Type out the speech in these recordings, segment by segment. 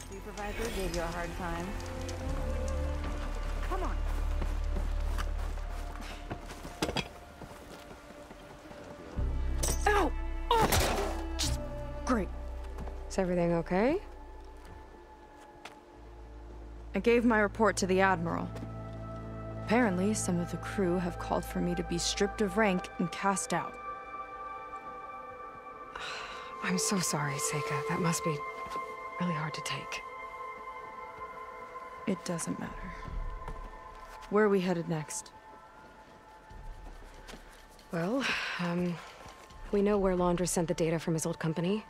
Supervisor gave you a hard time. Come on. Ow! Oh! Just great. Is everything okay? I gave my report to the Admiral. Apparently, some of the crew have called for me to be stripped of rank and cast out. I'm so sorry, Seika. That must be really hard to take. It doesn't matter. Where are we headed next? Well, we know where Laundra sent the data from his old company.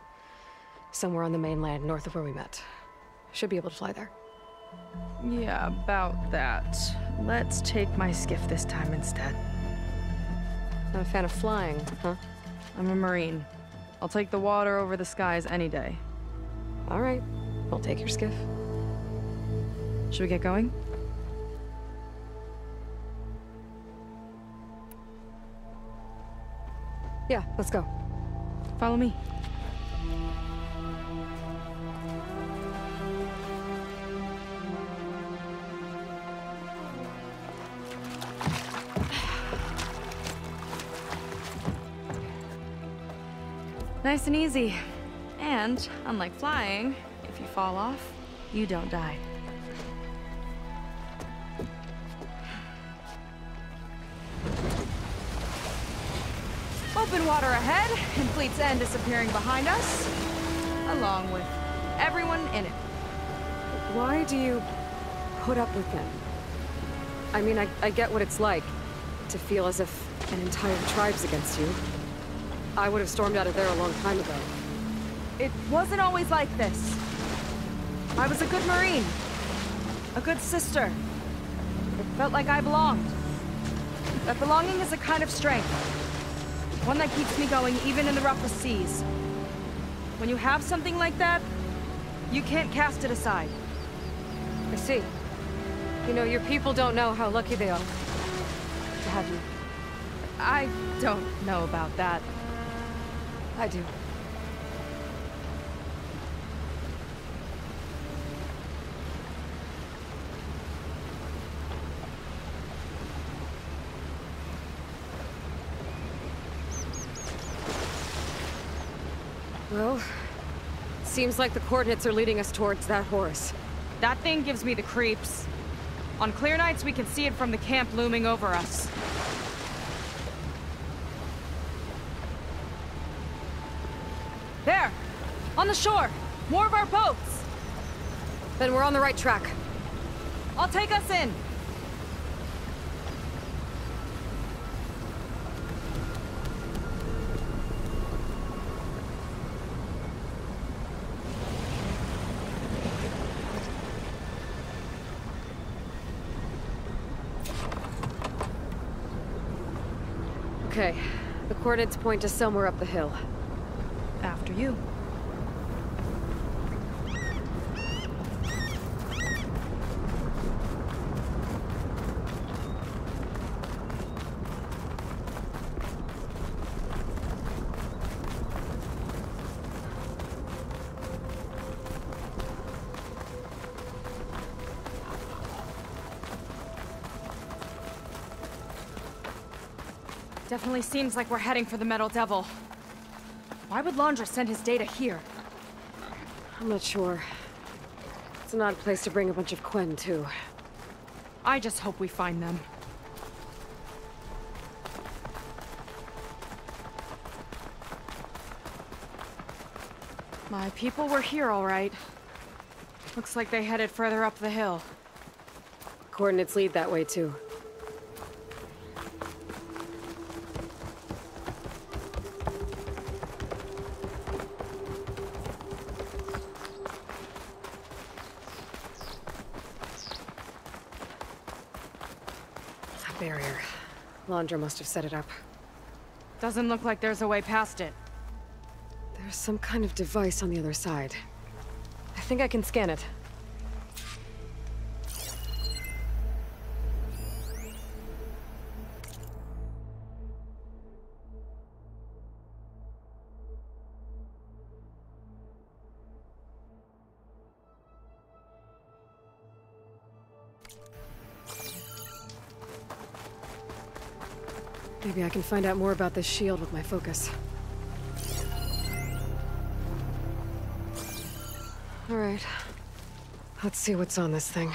Somewhere on the mainland, north of where we met. Should be able to fly there. Yeah, about that. Let's take my skiff this time instead. Not a fan of flying, huh? I'm a Marine. I'll take the water over the skies any day. All right. I'll take your skiff. Should we get going? Yeah, let's go. Follow me. Nice and easy. And, unlike flying, if you fall off, you don't die. Open water ahead, and Fleet's End disappearing behind us, along with everyone in it. Why do you put up with them? I mean, I get what it's like to feel as if an entire tribe's against you. I would have stormed out of there a long time ago. It wasn't always like this. I was a good Marine. A good sister. It felt like I belonged. That belonging is a kind of strength. One that keeps me going even in the roughest seas. When you have something like that, you can't cast it aside. I see. You know, your people don't know how lucky they are to have you. I don't know about that. I do. Well, seems like the coordinates are leading us towards that horse. That thing gives me the creeps. On clear nights, we can see it from the camp looming over us. There! On the shore! More of our boats! Then we're on the right track. I'll take us in! Okay, the coordinates point to somewhere up the hill. After you. Definitely seems like we're heading for the Metal Devil. Why would Laundra send his data here? I'm not sure. It's an odd place to bring a bunch of Quen, too. I just hope we find them. My people were here, all right. Looks like they headed further up the hill. Coordinates lead that way, too. Barrier. Laundra must have set it up. Doesn't look like there's a way past it. There's some kind of device on the other side. I think I can scan it. Maybe I can find out more about this shield with my focus. Alright. Let's see what's on this thing.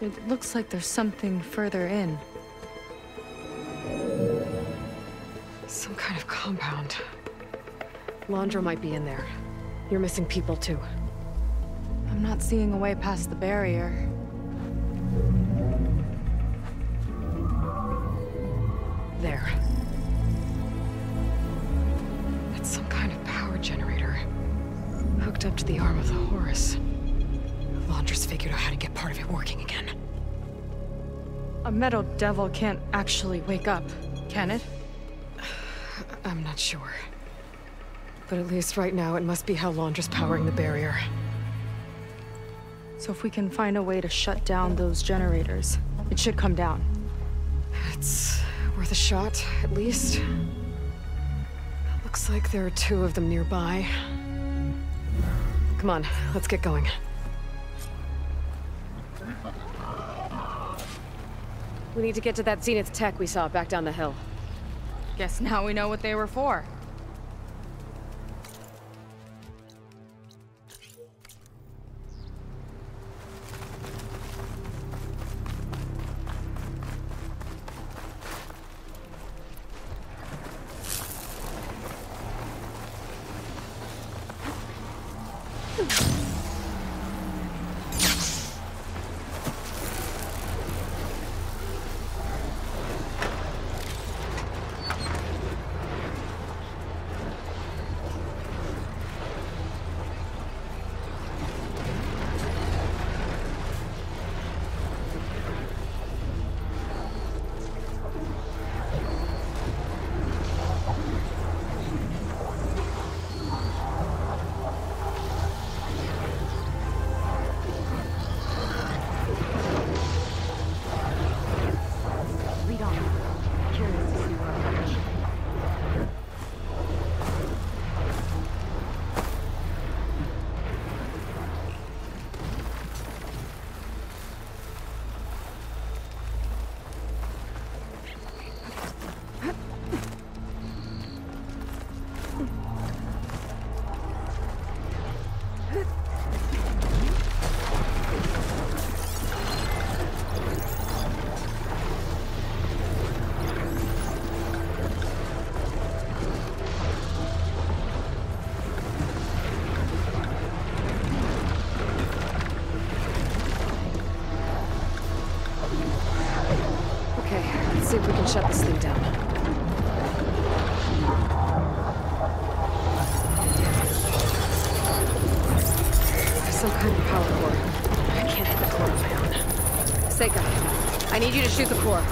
It looks like there's something further in. Some kind of compound. Laundra might be in there. You're missing people too. I'm not seeing a way past the barrier. There. That's some kind of power generator. Hooked up to the arm of the Horus. Laundra's figured out how to get part of it working again. A metal devil can't actually wake up, can it? I'm not sure. But at least right now, it must be how Laundra's powering the barrier. So if we can find a way to shut down those generators, it should come down. It's worth a shot, at least. Looks like there are 2 of them nearby. Come on, let's get going. We need to get to that Zenith tech we saw back down the hill. Guess now we know what they were for. See if we can shut this thing down. There's some kind of power core. I can't hit the core on my own. Seika, I need you to shoot the core.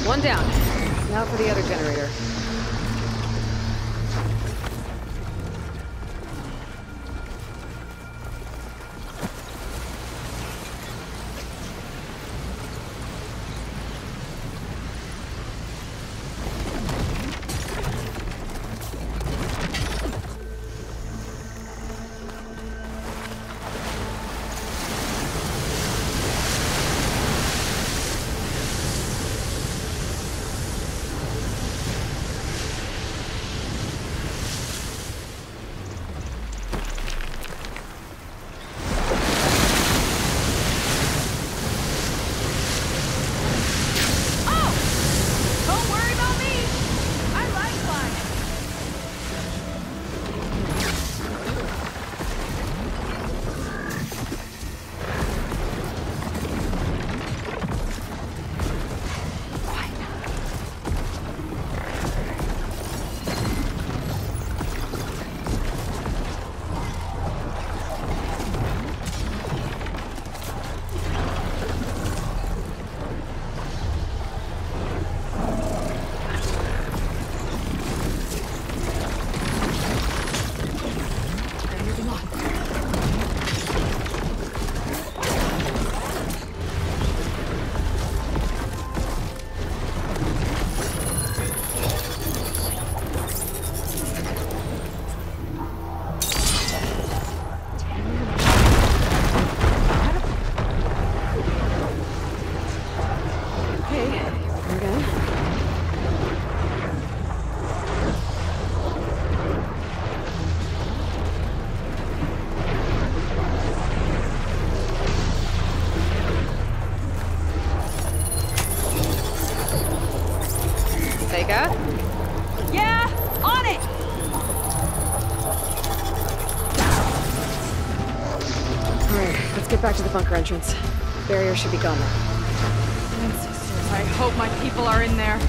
One down. Now for the other generator. Sega. Yeah, on it! Alright, let's get back to the bunker entrance. Barrier should be gone now. Ancestors, I hope my people are in there.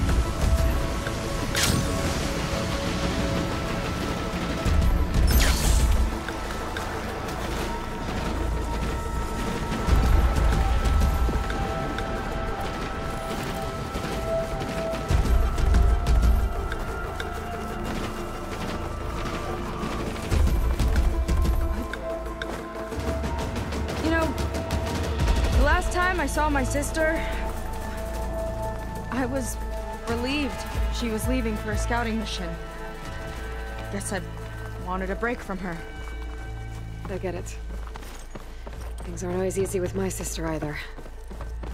I saw my sister, I was relieved she was leaving for a scouting mission. Guess I wanted a break from her. I get it. Things aren't always easy with my sister either.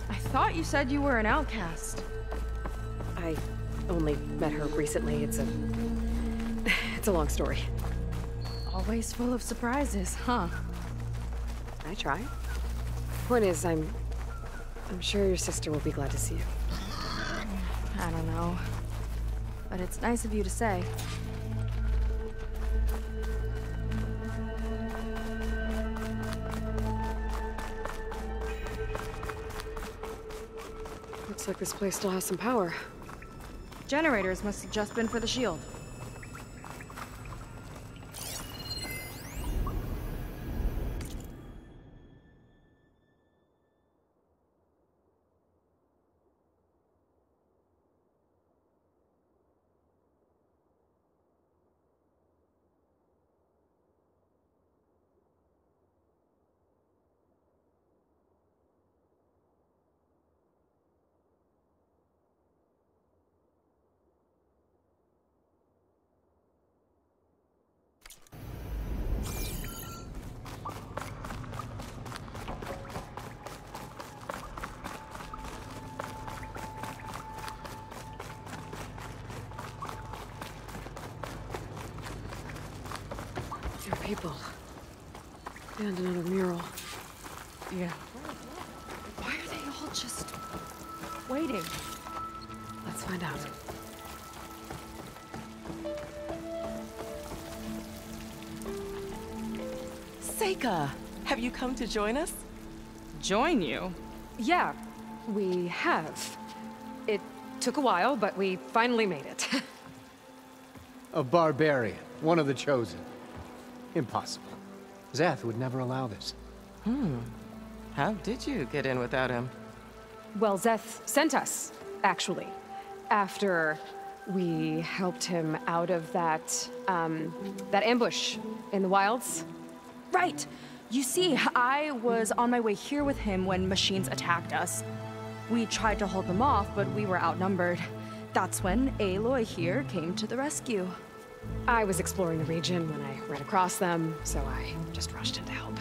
I thought you said you were an outcast. I only met her recently. It's a long story. Always full of surprises, huh? I try. Point is, I'm sure your sister will be glad to see you. I don't know. But it's nice of you to say. Looks like this place still has some power. Generators must have just been for the shield. People. And another mural. Yeah. Why are they all just waiting? Let's find out. Seika, have you come to join us? Join you? Yeah, we have. It took a while, but we finally made it. A barbarian, one of the chosen. Impossible. Szeth would never allow this. How did you get in without him? Well, Szeth sent us, actually. After we helped him out of that ambush in the wilds. Right! You see, I was on my way here with him when machines attacked us. We tried to hold them off, but we were outnumbered. That's when Aloy here came to the rescue. I was exploring the region when I ran across them, so I just rushed in to help.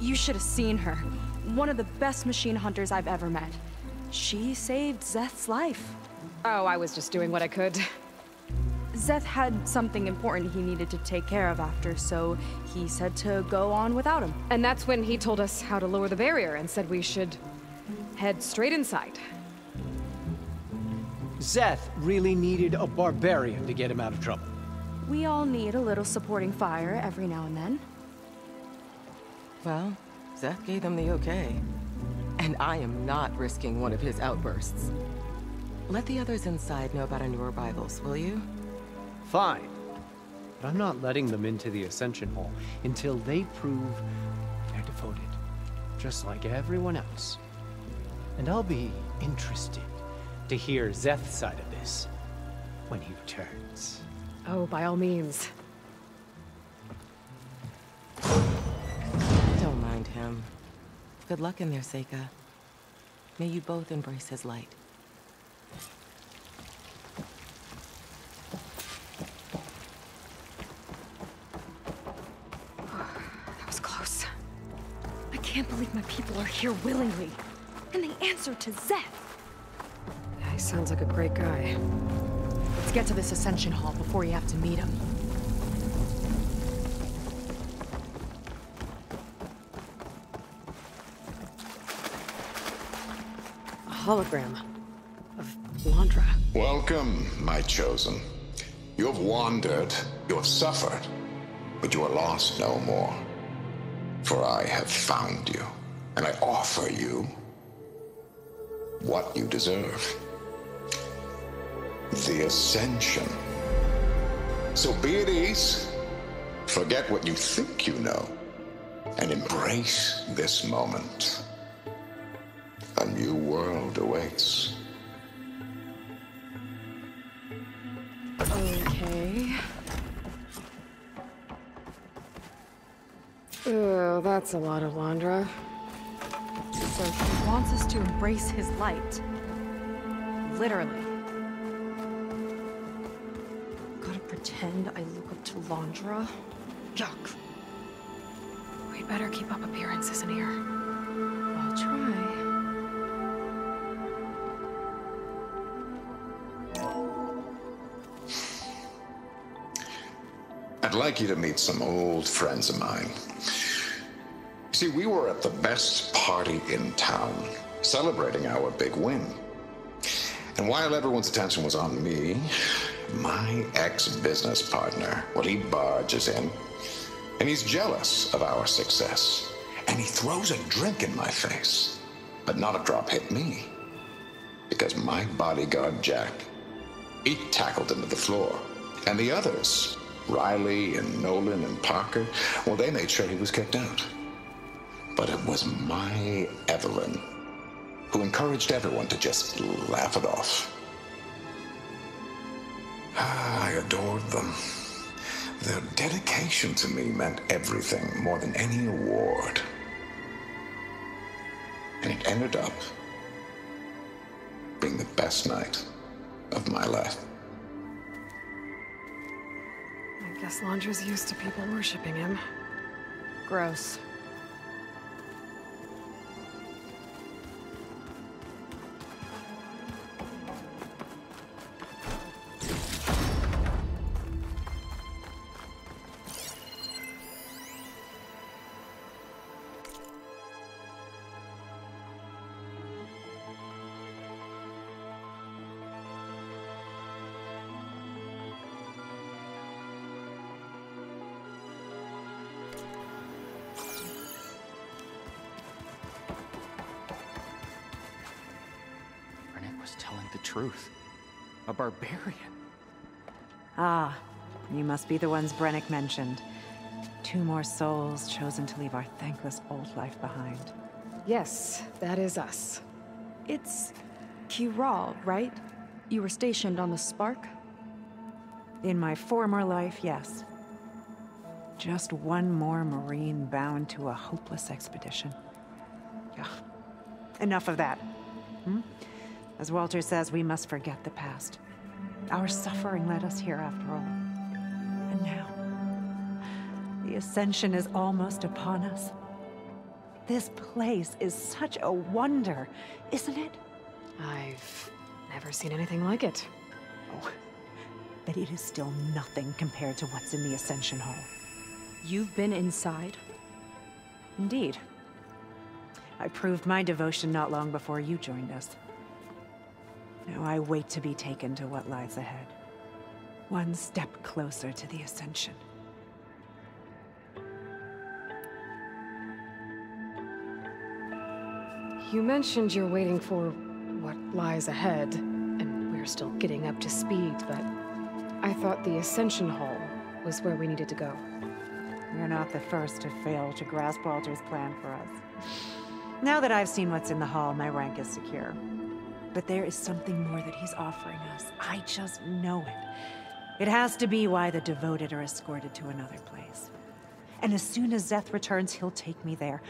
You should have seen her. One of the best machine hunters I've ever met. She saved Szeth's life. Oh, I was just doing what I could. Szeth had something important he needed to take care of after, so he said to go on without him. And that's when he told us how to lower the barrier and said we should head straight inside. Szeth really needed a barbarian to get him out of trouble. We all need a little supporting fire every now and then. Well, Szeth gave them the okay. And I am not risking one of his outbursts. Let the others inside know about our new arrivals, will you? Fine. But I'm not letting them into the Ascension Hall until they prove they're devoted. Just like everyone else. And I'll be interested to hear Szeth's side of this when he returns. Oh, by all means. Don't mind him. Good luck in there, Seika. May you both embrace his light. That was close. I can't believe my people are here willingly. And they answered to Szeth. He sounds like a great guy. Let's get to this Ascension Hall before you have to meet him. A hologram of Londra. Welcome, my chosen. You have wandered, you have suffered, but you are lost no more. For I have found you, and I offer you what you deserve. The Ascension. So be at ease, forget what you think you know, and embrace this moment. A new world awaits. Okay. Oh, that's a lot of Londra. So he wants us to embrace his light. Literally. Gotta pretend I look up to Londra? Yuck. We better keep up appearances in here. I'll try. I'd like you to meet some old friends of mine. See, we were at the best party in town, celebrating our big win. And while everyone's attention was on me, my ex-business partner, well, he barges in, and he's jealous of our success. And he throws a drink in my face, but not a drop hit me. Because my bodyguard, Jack, he tackled him to the floor. And the others, Riley and Nolan and Parker, well, they made sure he was kicked out. But it was my Evelyn who encouraged everyone to just laugh it off. I adored them. Their dedication to me meant everything, more than any award. And it ended up being the best night of my life. I guess Londra's used to people worshipping him. Gross. Was telling the truth. A barbarian. Ah, you must be the ones Brennick mentioned. 2 more souls chosen to leave our thankless old life behind. Yes, that is us. It's Prowl, right? You were stationed on the Spark? In my former life, yes. Just one more Marine bound to a hopeless expedition. Ugh. Enough of that. As Walter says, we must forget the past. Our suffering led us here after all. And now, the Ascension is almost upon us. This place is such a wonder, isn't it? I've never seen anything like it. Oh, but it is still nothing compared to what's in the Ascension Hall. You've been inside? Indeed. I proved my devotion not long before you joined us. Now I wait to be taken to what lies ahead. One step closer to the Ascension. You mentioned you're waiting for what lies ahead, and we're still getting up to speed, but I thought the Ascension Hall was where we needed to go. You're not the first to fail to grasp Walter's plan for us. Now that I've seen what's in the hall, my rank is secure. But there is something more that he's offering us. I just know it. It has to be why the devoted are escorted to another place. And as soon as Zeth returns, he'll take me there.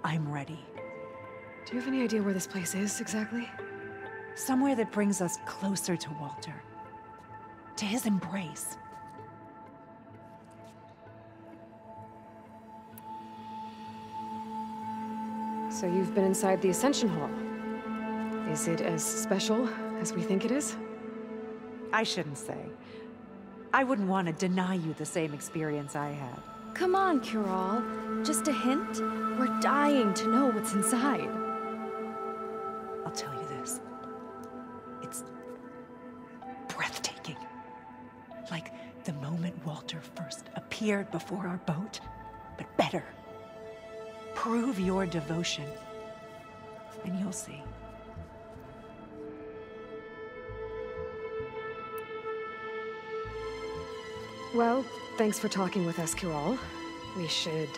I'm ready. Do you have any idea where this place is, exactly? Somewhere that brings us closer to Walter. To his embrace. So you've been inside the Ascension Hall. Is it as special as we think it is? I shouldn't say. I wouldn't want to deny you the same experience I had. Come on, Prowl. Just a hint? We're dying to know what's inside. I'll tell you this. It's Like the moment Walter first appeared before our boat, but better. Prove your devotion, and you'll see. Well, thanks for talking with us, Kirol. We should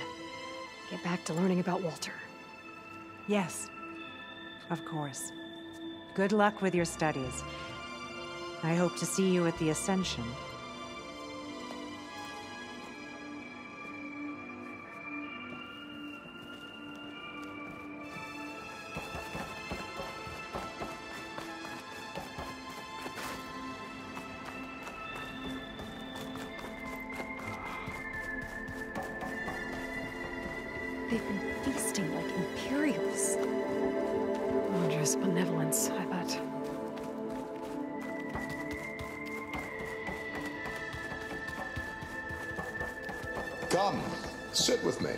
get back to learning about Walter. Yes, of course. Good luck with your studies. I hope to see you at the Ascension. They've been feasting like Imperials. Wondrous benevolence, I bet. Come, sit with me.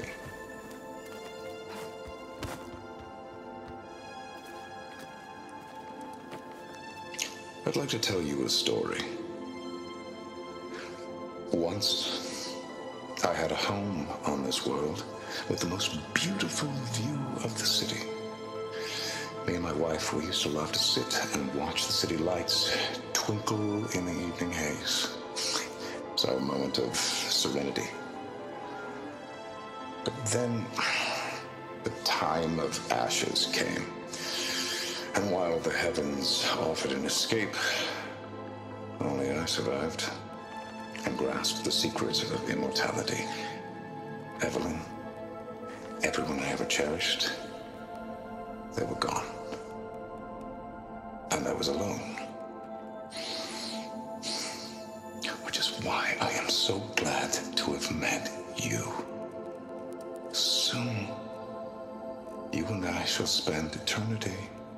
I'd like to tell you a story. Once, I had a home on this world with the most beautiful view of the city. Me and my wife, we used to love to sit and watch the city lights twinkle in the evening haze. It's our moment of serenity. But then, the time of ashes came. And while the heavens offered an escape, only I survived and grasped the secrets of immortality. Evelyn, everyone I ever cherished, they were gone. And I was alone. Which is why I am so glad to have met you. Soon, you and I shall spend eternity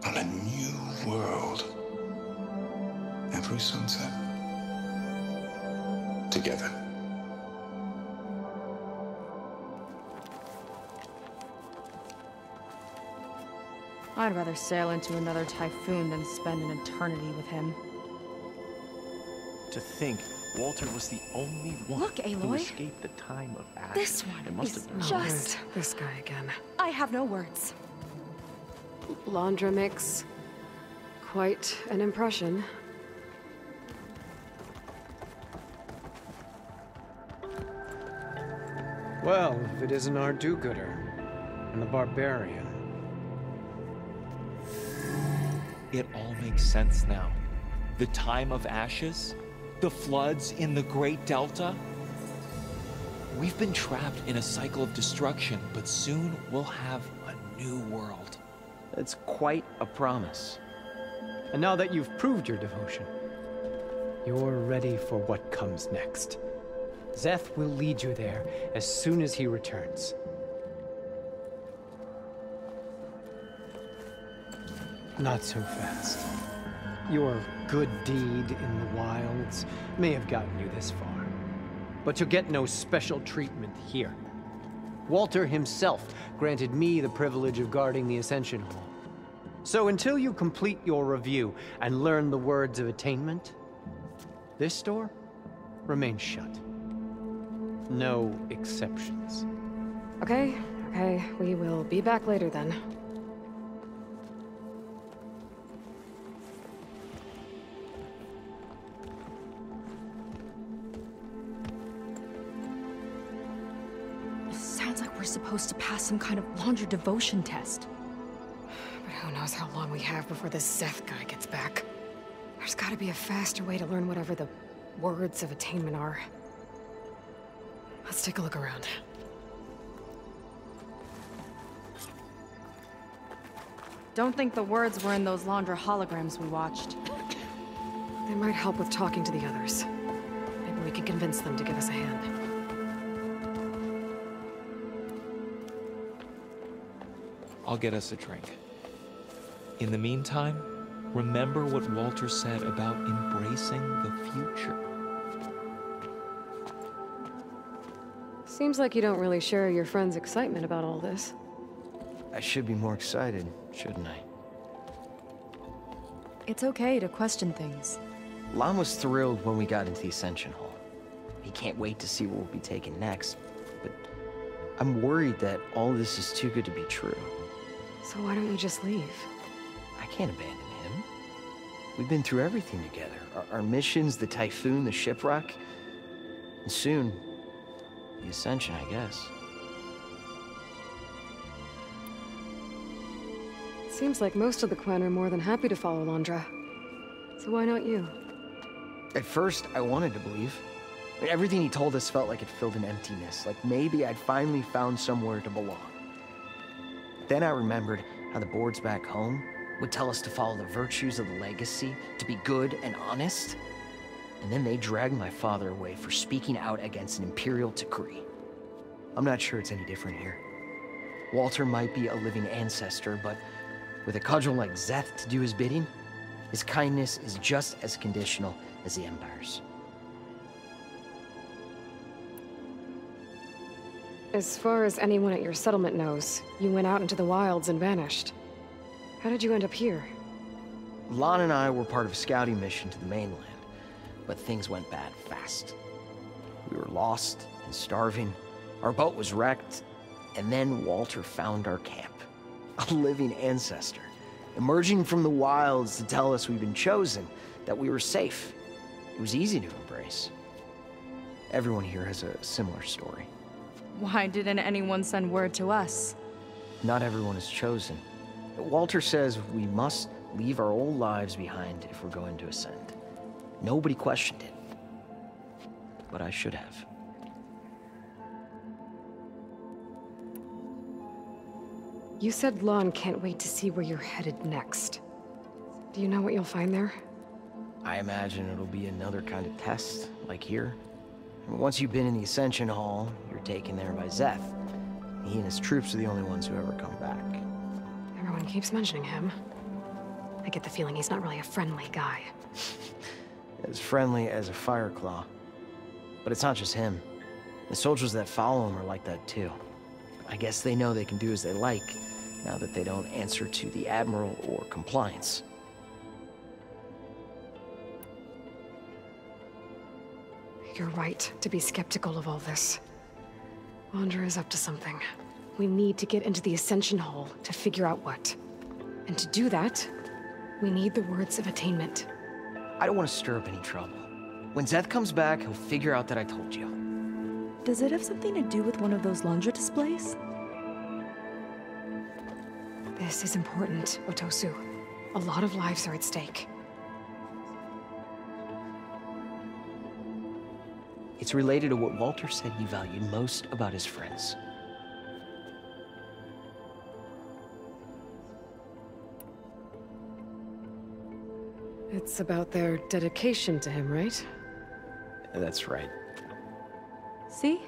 on a new world. Every sunset. Together. I'd rather sail into another typhoon than spend an eternity with him. To think Walter was the only one Look, who Aloy. escaped the time of ashes. This one It must is have been just... This guy again. I have no words. Laundra makes quite an impression. Well, if it isn't our do-gooder and the barbarian. It all makes sense now. The time of ashes, the floods in the Great Delta. We've been trapped in a cycle of destruction, but soon we'll have a new world. That's quite a promise. And now that you've proved your devotion, you're ready for what comes next. Szeth will lead you there as soon as he returns. Not so fast. Your good deed in the wilds may have gotten you this far, but you'll get no special treatment here. Walter himself granted me the privilege of guarding the Ascension Hall. So until you complete your review and learn the words of attainment, this door remains shut. No exceptions. Okay, we will be back later then. Sounds like we're supposed to pass some kind of laundry devotion test. But who knows how long we have before this Szeth guy gets back. There's gotta be a faster way to learn whatever the words of attainment are. Let's take a look around. Don't think the words were in those Laundra holograms we watched. They might help with talking to the others. Maybe we can convince them to give us a hand. I'll get us a drink. In the meantime, remember what Walter said about embracing the future. Seems like you don't really share your friend's excitement about all this. I should be more excited, shouldn't I? It's okay to question things. Lon was thrilled when we got into the Ascension Hall. He can't wait to see what we'll be taking next, but I'm worried that all this is too good to be true. So why don't you just leave? I can't abandon him. We've been through everything together. Our missions, the Typhoon, the shipwreck, and soon, the Ascension, I guess. Seems like most of the clan are more than happy to follow Londra. So why not you? At first, I wanted to believe. Everything he told us felt like it filled an emptiness, like maybe I'd finally found somewhere to belong. Then I remembered how the boards back home would tell us to follow the virtues of the legacy, to be good and honest. And then they dragged my father away for speaking out against an imperial decree. I'm not sure it's any different here. Walter might be a living ancestor, but with a cudgel like Szeth to do his bidding, his kindness is just as conditional as the Empire's. As far as anyone at your settlement knows, you went out into the wilds and vanished. How did you end up here? Lon and I were part of a scouting mission to the mainland, but things went bad fast. We were lost and starving, our boat was wrecked, and then Walter found our camp. A living ancestor, emerging from the wilds to tell us we'd been chosen, that we were safe. It was easy to embrace. Everyone here has a similar story. Why didn't anyone send word to us? Not everyone is chosen. Walter says we must leave our old lives behind if we're going to ascend. Nobody questioned it. But I should have. You said Lon can't wait to see where you're headed next. Do you know what you'll find there? I imagine it'll be another kind of test, like here. And once you've been in the Ascension Hall, you're taken there by Szeth. He and his troops are the only ones who ever come back. Everyone keeps mentioning him. I get the feeling he's not really a friendly guy. As friendly as a Fireclaw. But it's not just him. The soldiers that follow him are like that too. I guess they know they can do as they like, now that they don't answer to the Admiral or compliance. You're right to be skeptical of all this. Londra is up to something. We need to get into the Ascension Hall to figure out what. And to do that, we need the words of attainment. I don't want to stir up any trouble. When Szeth comes back, he'll figure out that I told you. Does it have something to do with one of those Londra displays? This is important, Otosu. A lot of lives are at stake. It's related to what Walter said he valued most about his friends. It's about their dedication to him, right? That's right. See?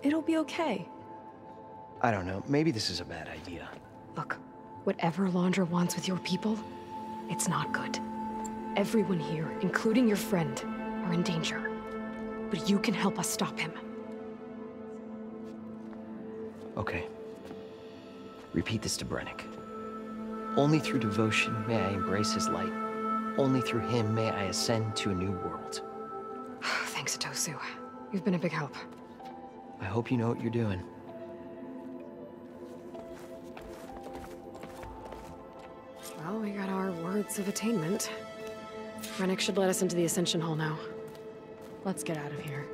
It'll be okay. I don't know, maybe this is a bad idea. Look, whatever Londra wants with your people, it's not good. Everyone here, including your friend, are in danger. But you can help us stop him. Okay. Repeat this to Brennick. Only through devotion may I embrace his light. Only through him may I ascend to a new world. Thanks, Otosu. You've been a big help. I hope you know what you're doing. Well, we got our words of attainment. Brennick should let us into the Ascension Hall now. Let's get out of here.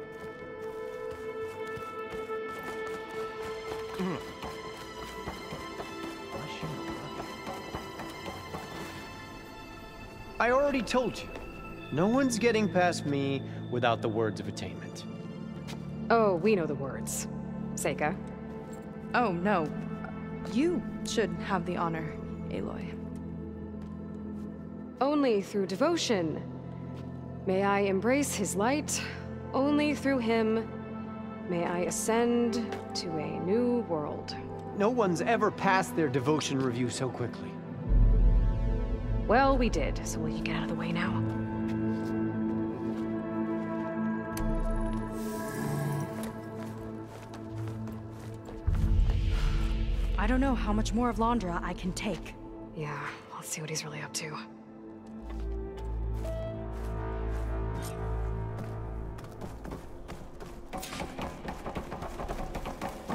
I already told you. No one's getting past me without the words of attainment. Oh, we know the words. Seika. Oh, no. You should have the honor, Aloy. Only through devotion may I embrace his light. Only through him may I ascend to a new world. No one's ever passed their devotion review so quickly. Well, we did, so will you get out of the way now? I don't know how much more of Londra I can take. Yeah, let's see what he's really up to.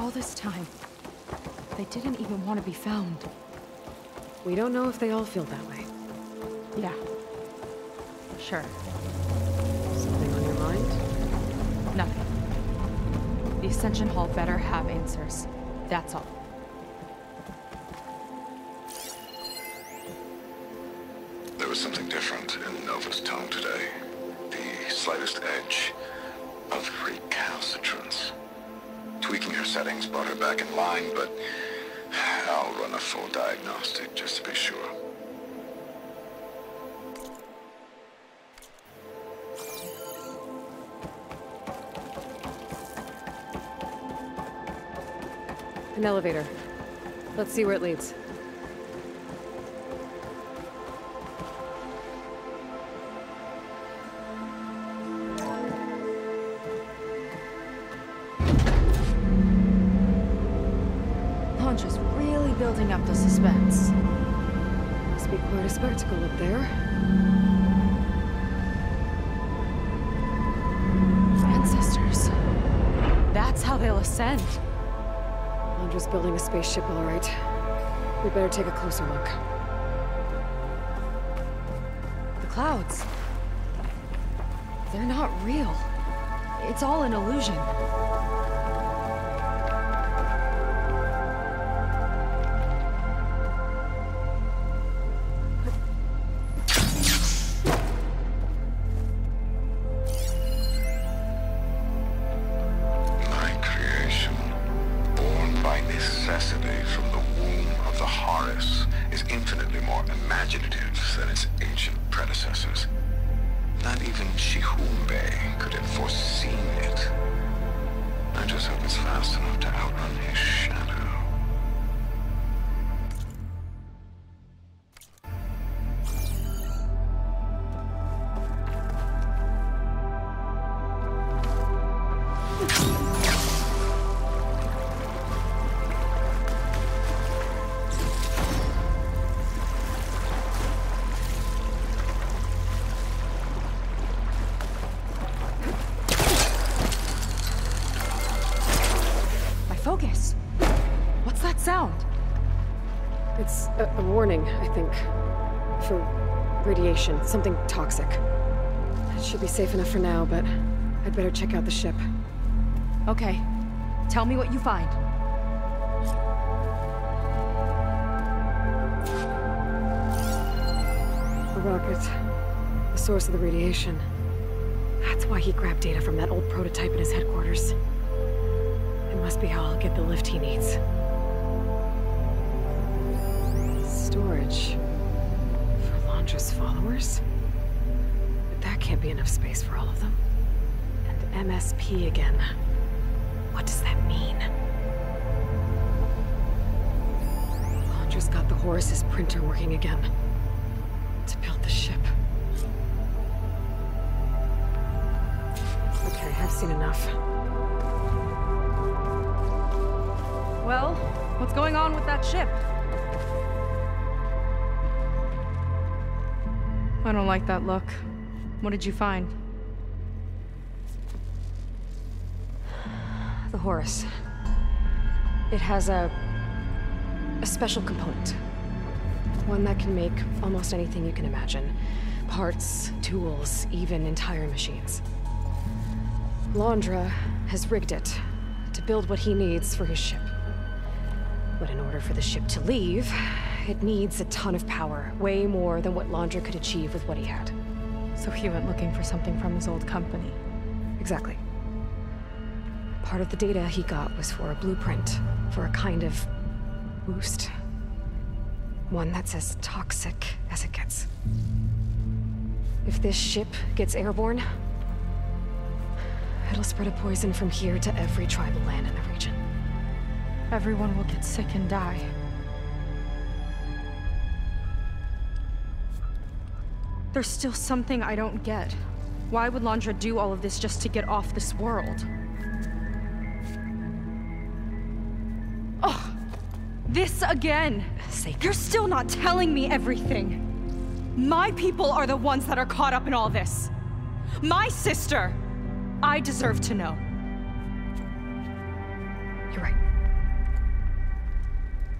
all this time, they didn't even want to be found. We don't know if they all feel that way. Yeah. Sure. Something on your mind? Nothing. The Ascension Hall better have answers. That's all. There was something different in Nova's tone today. The slightest edge of recalcitrance. Tweaking her settings brought her back in line, but I'll run a full diagnostic just to be sure. An elevator. Let's see where it leads. Just really building up the suspense. Must be quite a spectacle up there. Ancestors. That's how they'll ascend. Londra's building a spaceship, all right. We better take a closer look. The clouds. They're not real. It's all an illusion. Focus. What's that sound? It's a warning, I think. For radiation, something toxic. It should be safe enough for now, but I'd better check out the ship. Okay. Tell me what you find. A rocket. The source of the radiation. That's why he grabbed data from that old prototype in his headquarters. It must be how I'll get the lift he needs. Storage. For Londra's followers? But that can't be enough space for all of them. And MSP again. What does that mean? Londra's got the Horus's printer working again. To build the ship. Okay, I've seen enough. Well, what's going on with that ship? I don't like that look. What did you find? The Horus. It has a special component. One that can make almost anything you can imagine. Parts, tools, even entire machines. Londra has rigged it to build what he needs for his ship. But in order for the ship to leave, it needs a ton of power, way more than what Londra could achieve with what he had. So he went looking for something from his old company. Exactly. Part of the data he got was for a blueprint, for a kind of boost. One that's as toxic as it gets. If this ship gets airborne, it'll spread a poison from here to every tribal land in the region. Everyone will get sick and die. There's still something I don't get. Why would Londra do all of this just to get off this world? Oh, this again! You're still not telling me everything. My people are the ones that are caught up in all this. My sister! I deserve to know. You're right.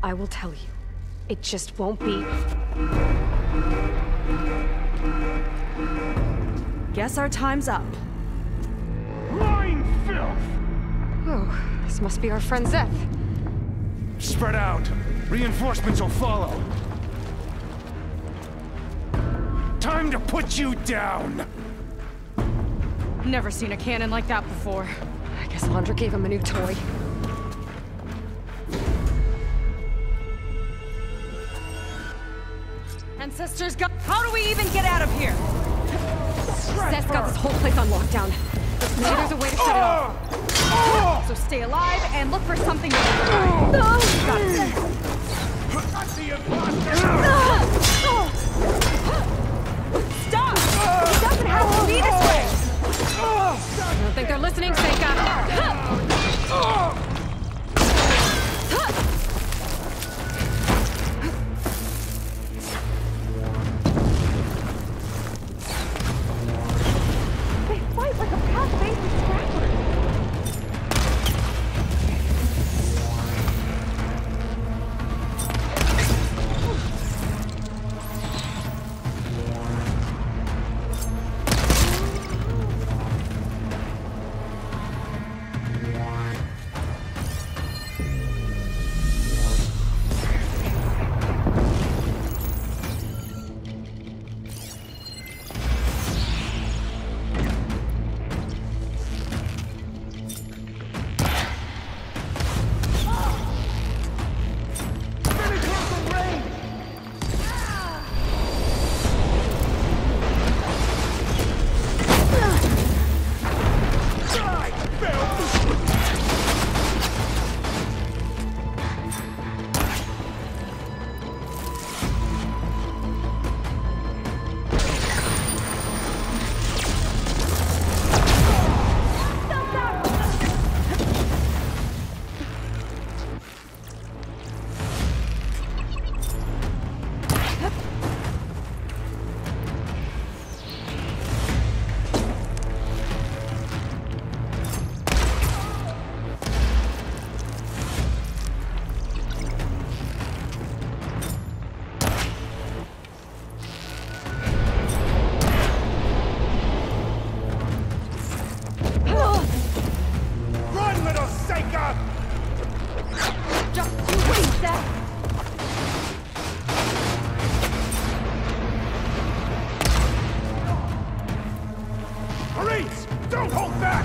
I will tell you. It just won't be. Guess our time's up. Lying filth! Oh, this must be our friend Zeth. Spread out. Reinforcements will follow. Time to put you down! Never seen a cannon like that before. I guess Laundra gave him a new toy. And sisters, how do we even get out of here? Zeth's got this whole place on lockdown. Maybe there's a way to shut it off. So stay alive and look for something to do. No! Stop! It doesn't have to be this way! I don't think they're listening, Seika. They fight like a pack-based scrapper. Don't hold back!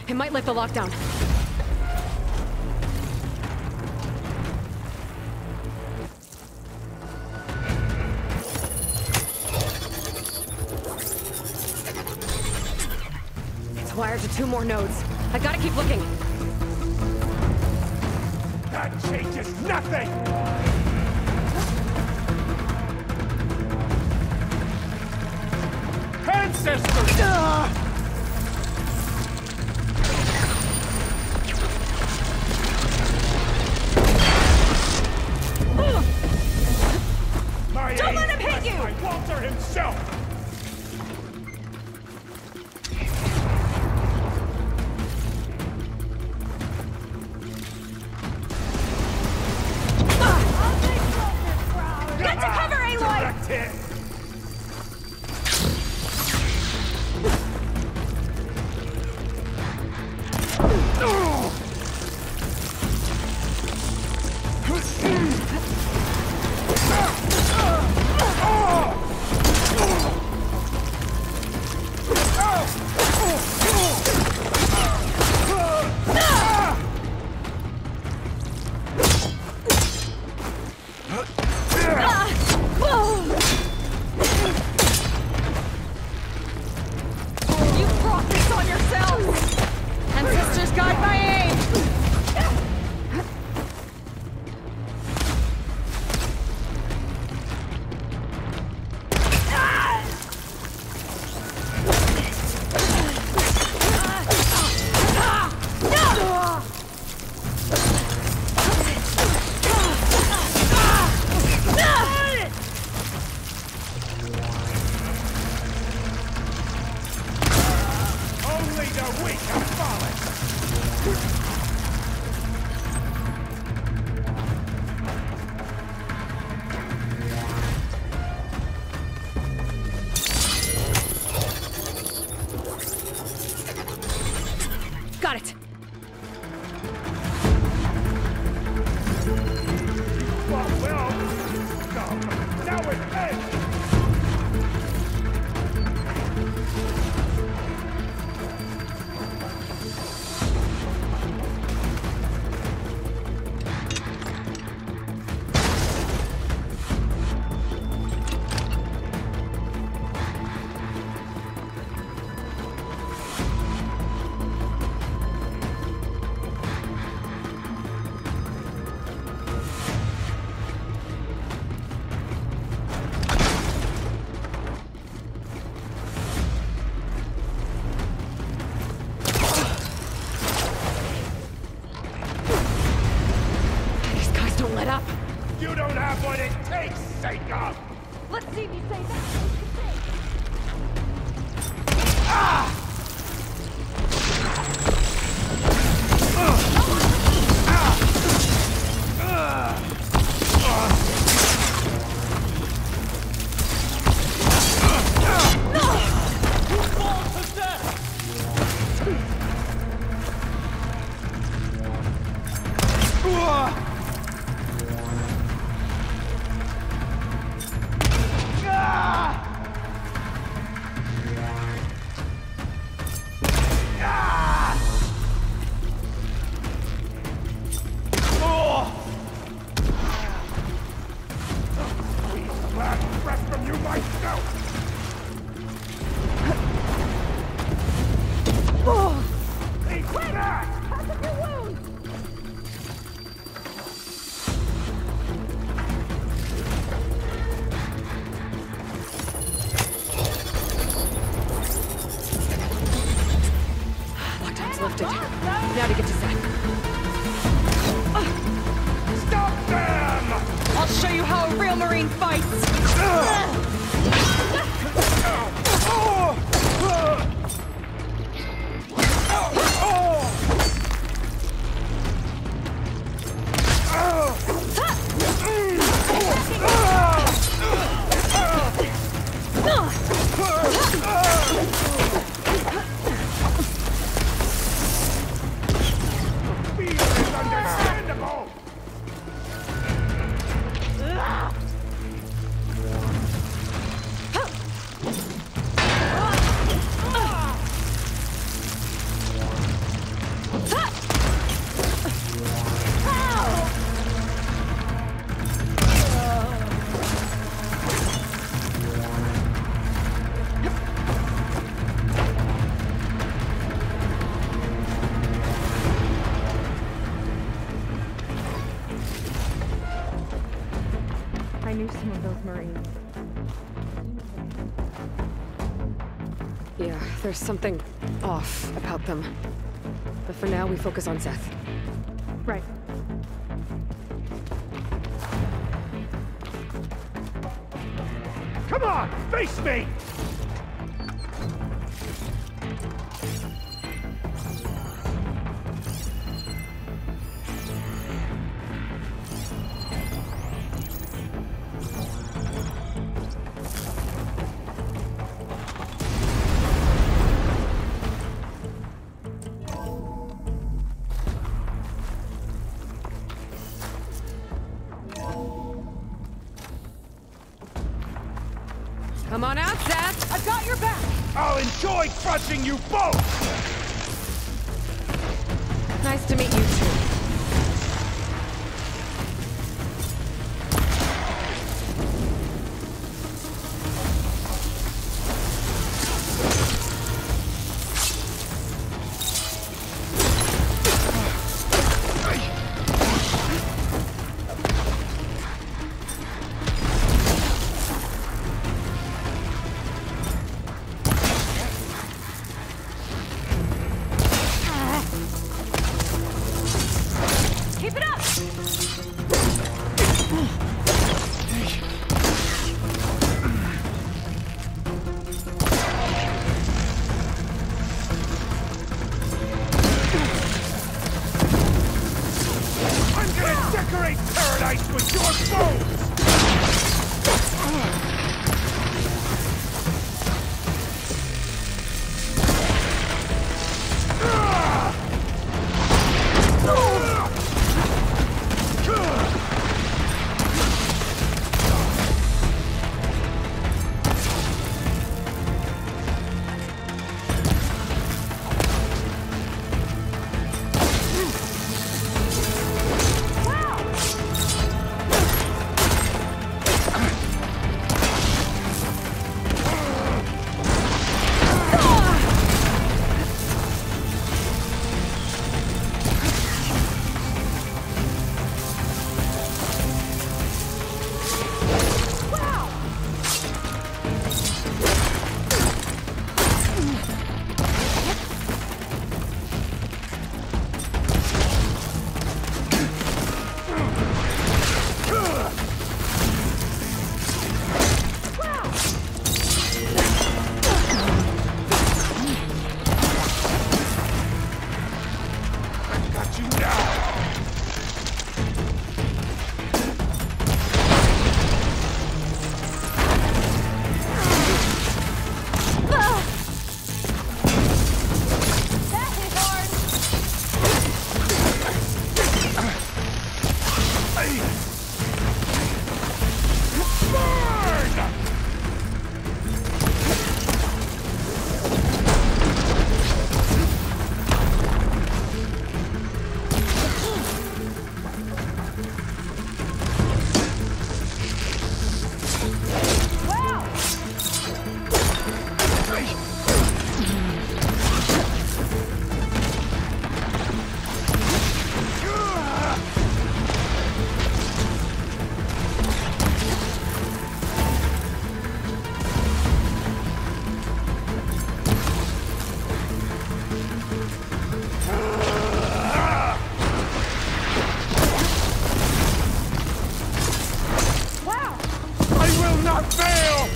It might lift the lockdown. It's wired to 2 more nodes. I gotta keep looking. That changes nothing! Ancestors! Don't let him hit you! By Walter himself! Get to cover, Aloy! Direct hit! You brought this on yourselves! Ancestors guide my aim! Only the weak have fallen! Got it! Well, no. Now it's edge! You don't have what it takes, Seiko! Let's see if you say that. Lifted. Now to get to Zach. Stop them! I'll show you how a real Marine fights! I knew some of those Marines. Yeah, there's something off about them. But for now, we focus on Seth. Right. Come on, face me! Come on out, Seth! I've got your back! I'll enjoy crushing you both! Nice to meet you too. never fail!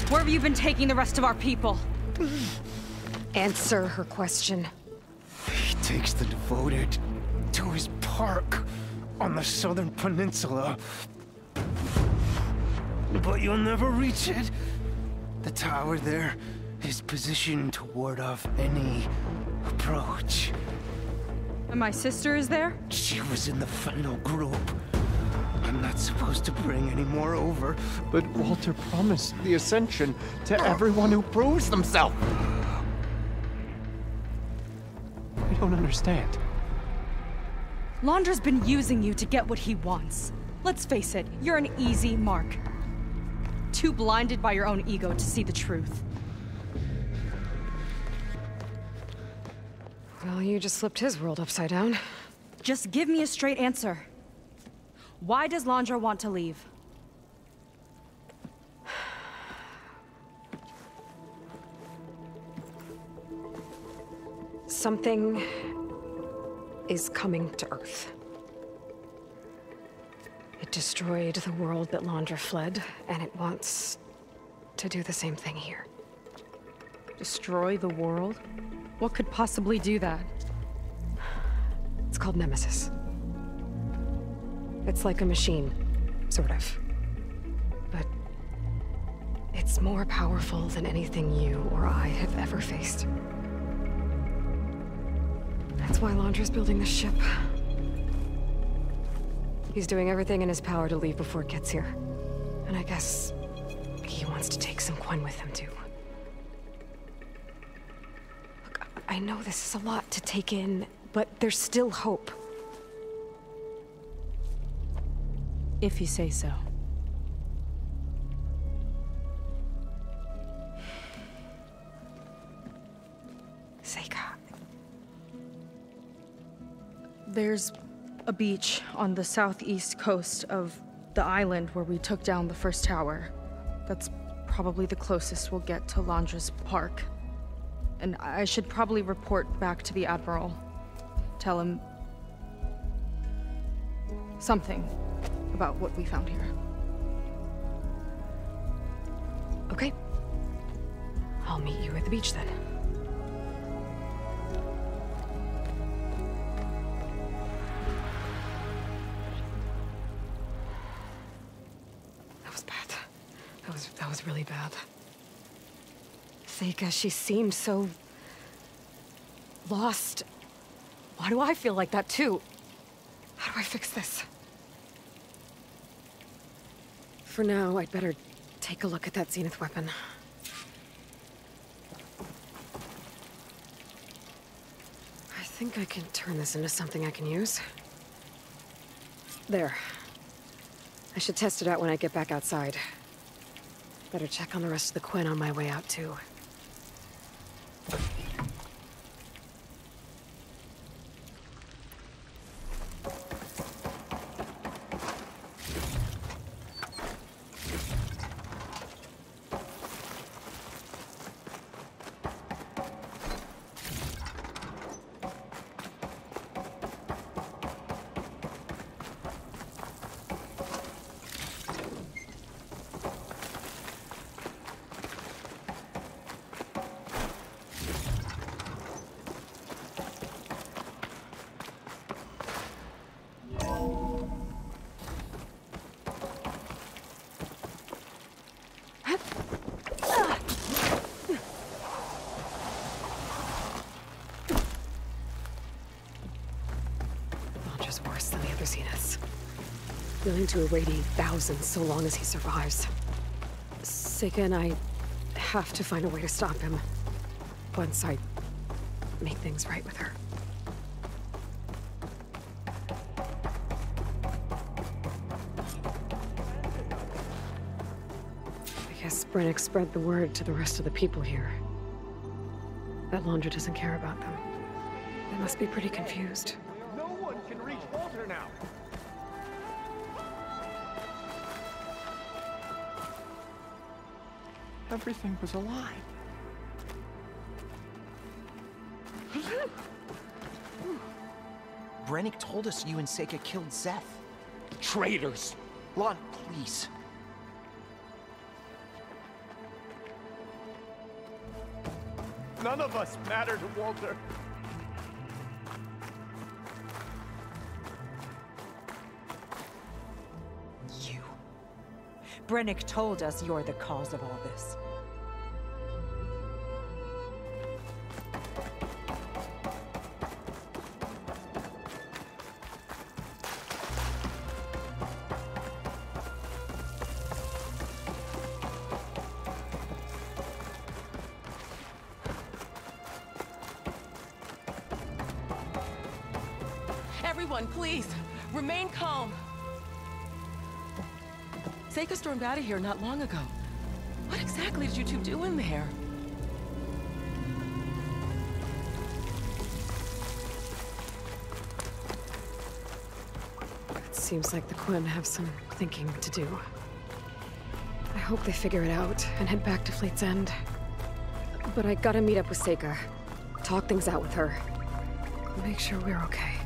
Where have you been taking the rest of our people? Answer her question. He takes the devoted to his park on the southern peninsula. But you'll never reach it. The tower there is positioned to ward off any approach. And my sister is there? She was in the final group. I'm not supposed to bring any more over. But Walter promised the Ascension to everyone who proves themselves. I don't understand. Londra's been using you to get what he wants. Let's face it, you're an easy mark. Too blinded by your own ego to see the truth. Well, you just flipped his world upside down. Just give me a straight answer. Why does Londra want to leave? Something is coming to Earth. It destroyed the world that Londra fled, and it wants to do the same thing here. Destroy the world? What could possibly do that? It's called Nemesis. It's like a machine, sort of. But it's more powerful than anything you or I have ever faced. That's why Londra's building this ship. He's doing everything in his power to leave before it gets here. And I guess he wants to take some Quen with him, too. Look, I know this is a lot to take in, but there's still hope. If you say so. Seika. There's a beach on the southeast coast of the island where we took down the first tower. That's probably the closest we'll get to Londra's park. And I should probably report back to the Admiral. Tell him something about what we found here. Okay. I'll meet you at the beach then. That was bad. That was really bad. Seika, she seemed so lost. Why do I feel like that too? How do I fix this? For now, I'd better take a look at that Zenith weapon. I think I can turn this into something I can use. There. I should test it out when I get back outside. Better check on the rest of the Quen on my way out, too. other zeniths. Willing to irradiate thousands so long as he survives. Seika and I have to find a way to stop him. Once I make things right with her. I guess Brennick spread the word to the rest of the people here. That Laundra doesn't care about them. They must be pretty confused. No one can reach Walter now. Everything was a lie. Brennick told us you and Seika killed Szeth. Traitors! Lon, please. None of us matter to Walter. You. Brennick told us you're the cause of all this. Everyone, please, remain calm. Seika stormed out of here not long ago. What exactly did you two do in there? It seems like the Quen have some thinking to do. I hope they figure it out and head back to Fleet's End. But I gotta meet up with Seika. Talk things out with her. Make sure we're okay.